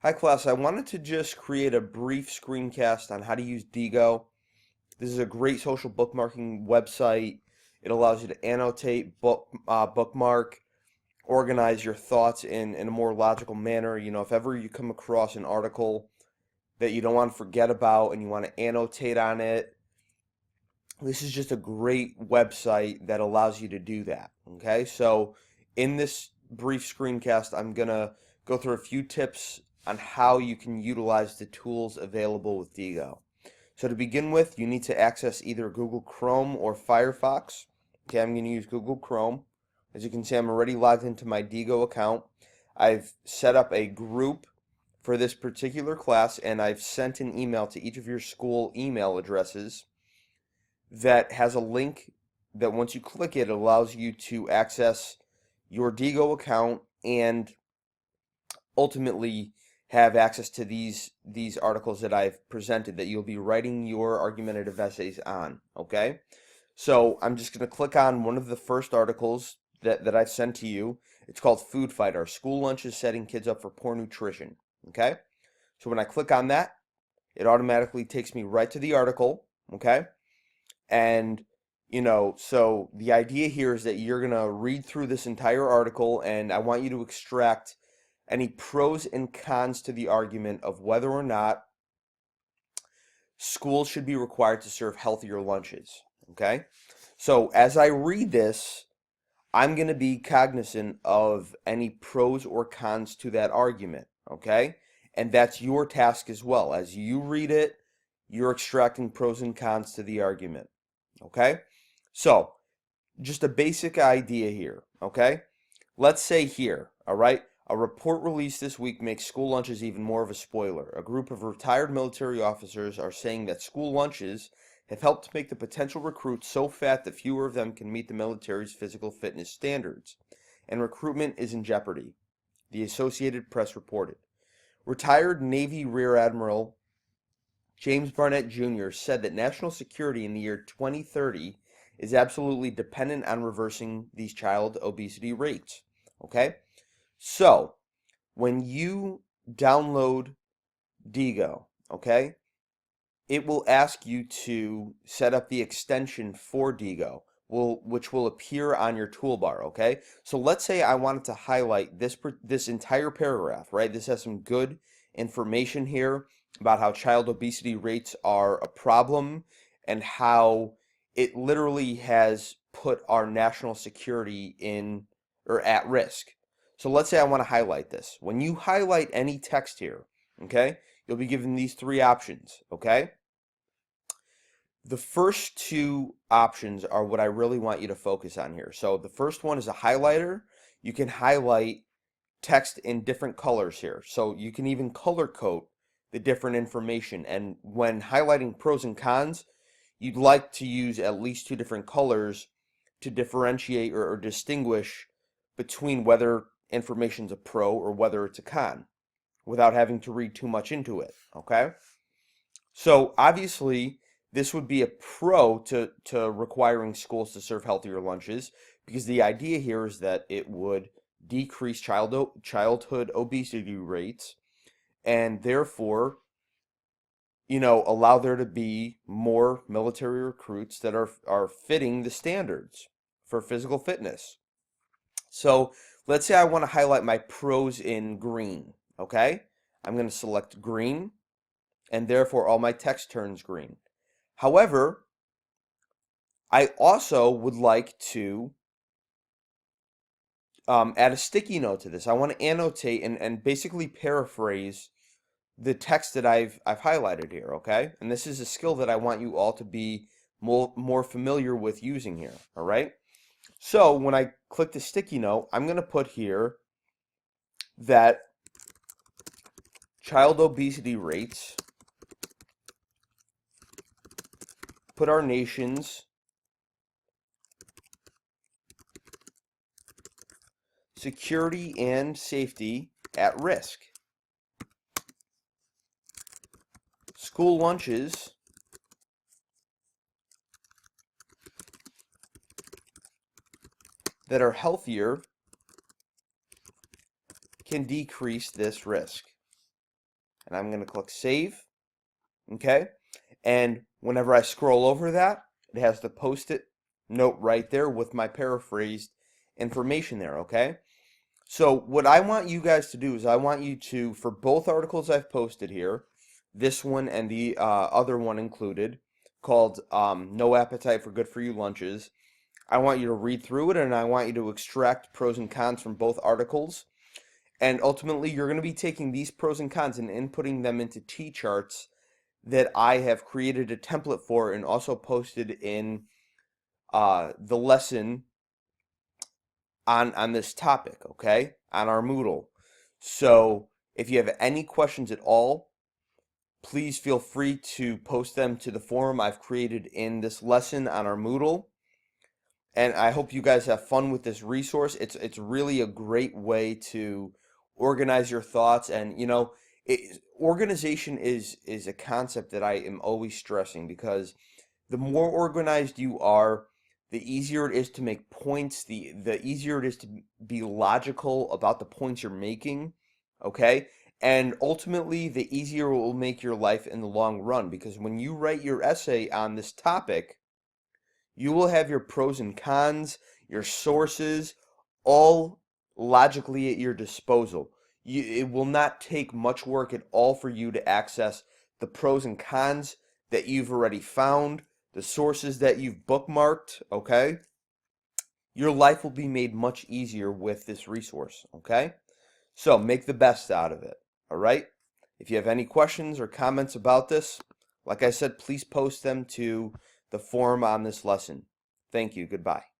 Hi class, I wanted to just create a brief screencast on how to use Diigo. This is a great social bookmarking website. It allows you to annotate, bookmark, organize your thoughts in a more logical manner. You know, if ever you come across an article that you don't want to forget about and you want to annotate on it, this is just a great website that allows you to do that. Okay, so in this brief screencast, I'm gonna go through a few tips on how you can utilize the tools available with Diigo. So to begin with, you need to access either Google Chrome or Firefox. Okay, I'm going to use Google Chrome. As you can see, I'm already logged into my Diigo account. I've set up a group for this particular class, and I've sent an email to each of your school email addresses that has a link that once you click it, it allows you to access your Diigo account and ultimately have access to these articles that I've presented that you'll be writing your argumentative essays on, okay? So I'm just going to click on one of the first articles that I've sent to you. It's called Food Fight, Our School Lunch is Setting Kids Up for Poor Nutrition, okay? So when I click on that, it automatically takes me right to the article, okay? And so the idea here is that you're going to read through this entire article, and I want you to extract any pros and cons to the argument of whether or not schools should be required to serve healthier lunches. Okay? So as I read this, I'm going to be cognizant of any pros or cons to that argument. Okay? And that's your task as well. As you read it, you're extracting pros and cons to the argument. Okay? So, just a basic idea here. Okay? Let's say here, all right, a report released this week makes school lunches even more of a spoiler. A group of retired military officers are saying that school lunches have helped make the potential recruits so fat that fewer of them can meet the military's physical fitness standards, and recruitment is in jeopardy, the Associated Press reported. Retired Navy Rear Admiral James Barnett Jr. said that national security in the year 2030 is absolutely dependent on reversing these child obesity rates. Okay? So, when you download Diigo, okay, it will ask you to set up the extension for Diigo, which will appear on your toolbar, okay? So let's say I wanted to highlight this entire paragraph, right? This has some good information here about how child obesity rates are a problem and how it literally has put our national security in or at risk. So let's say I want to highlight this. When you highlight any text here, okay, you'll be given these three options, okay? The first two options are what I really want you to focus on here. So the first one is a highlighter. You can highlight text in different colors here. So you can even color code the different information. And when highlighting pros and cons, you'd like to use at least two different colors to differentiate or distinguish between whether information's a pro or whether it's a con without having to read too much into it, okay? So obviously, this would be a pro to requiring schools to serve healthier lunches because the idea here is that it would decrease childhood obesity rates and therefore, allow there to be more military recruits that are fitting the standards for physical fitness. So let's say I want to highlight my pros in green, okay? I'm going to select green, and therefore all my text turns green. However, I also would like to add a sticky note to this. I want to annotate and basically paraphrase the text that I've highlighted here, okay? And this is a skill that I want you all to be more familiar with using here, all right? So when I click the sticky note, I'm going to put here that child obesity rates put our nation's security and safety at risk. School lunches that are healthier can decrease this risk. and I'm going to click save. Okay, and whenever I scroll over that, it has the post-it note right there with my paraphrased information there. Okay, so what I want you guys to do is I want you to, for both articles I've posted here, this one and the other one included, called No Appetite for Good For You Lunches, I want you to read through it and I want you to extract pros and cons from both articles. And ultimately, you're going to be taking these pros and cons and inputting them into T-charts that I have created a template for and also posted in the lesson on this topic, okay, on our Moodle. So if you have any questions at all, please feel free to post them to the forum I've created in this lesson on our Moodle. And I hope you guys have fun with this resource. It's really a great way to organize your thoughts, and organization is a concept that I am always stressing, because the more organized you are, the easier it is to make points, the easier it is to be logical about the points you're making, okay? And ultimately, the easier it will make your life in the long run, because when you write your essay on this topic, you will have your pros and cons, your sources, all logically at your disposal. It will not take much work at all for you to access the pros and cons that you've already found, the sources that you've bookmarked, okay? Your life will be made much easier with this resource, okay? So make the best out of it, all right? If you have any questions or comments about this, like I said, please post them to the forum on this lesson. Thank you. Goodbye.